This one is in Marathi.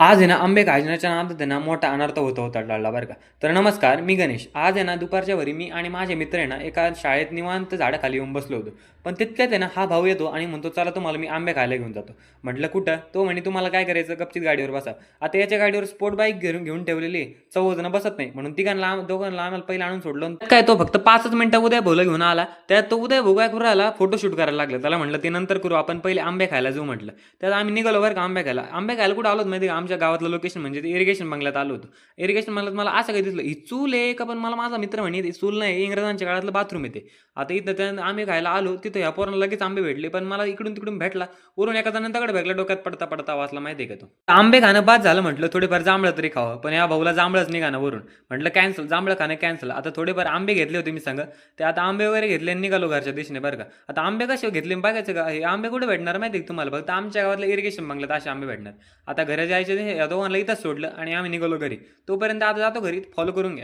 आज आहे ना आंबे खाण्याच्या नादात आहे ना मोठा अनर्थ होता टळला बरं का. तर नमस्कार, मी गणेश. आज आहे ना दुपारच्या वेळी मी आणि माझे मित्र आहे ना एका शाळेत निवांत झाडाखाली येऊन बसलो होतो. पण तितक्यात आहे ना हा भाऊ येतो आणि म्हणतो, चला तुम्हाला मी आंबे खायला घेऊन जातो. म्हटलं कुठं? तो म्हणे, तुम्हाला काय करायचं, गपचीत गाडीवर बसा. आता याच्या गाडीवर स्पोर्ट बाईक घेऊन ठेवलेली आहे. चौघजण बसत नाही म्हणून दोघांना आम्हाला पहिला आणून सोडलं. आणि काय तो फक्त 5च मिनिटं उदय भाऊला घेऊन आला. त्यात तो उदय भाऊ काय करू राहिला, फोटोशूट करायला लागला. त्याला म्हटलं ते नंतर करू, आपण पहिले आंबे खायला जाऊ म्हटलं. त्यात आम्ही निघालो बरं का आंबे खायला कुठं आलो माहिती का, आमच्या गावातलं लोकेशन म्हणजे ते इरिगेशन बंगल्यात आलो होतो. इरिगेशन बंगल्यात मला असं काही दिसलं, ही चूल आहे का, पण मला माझा मित्र म्हणे ही चूल नाही, इंग्रजांच्या काळातलं बाथरूम येते. आता इथं आम्ही खायला आलो, तिथं ह्या पोरांना लगेच आंबे भेटले, पण मला इकडून तिकडून भेटला. वरून एका जणांना दगड भेटला डोक्यात, पडता पडता वाचला माहिती आहे का तो. आंबे खाणं बाद झालं, म्हटलं थोडेफार जांभळं तरी खावं, पण या भाऊला जांभळच निघाणं वरून. म्हटलं कॅन्सल, जांभळं खाणं कॅन्सल. आता थोडेफार आंबे घेतले होते मी संग, ते आता आंबे वगैरे घेतले आणि निघालो घरच्या दिशेने बरं का. आता आंबे कसे घेतले बघायचं का, हे आंबे कुठे भेटणार माहिती आहे तुम्हाला, फक्त आमच्या गावातल्या इरिगेशन बंगल्यात असे आंबे भेटणार. आता घरी जायचे या दोघांना इथंच सोडलं आणि आम्ही निघालो घरी. तोपर्यंत आता जातो घरी, फॉलो करून घ्या.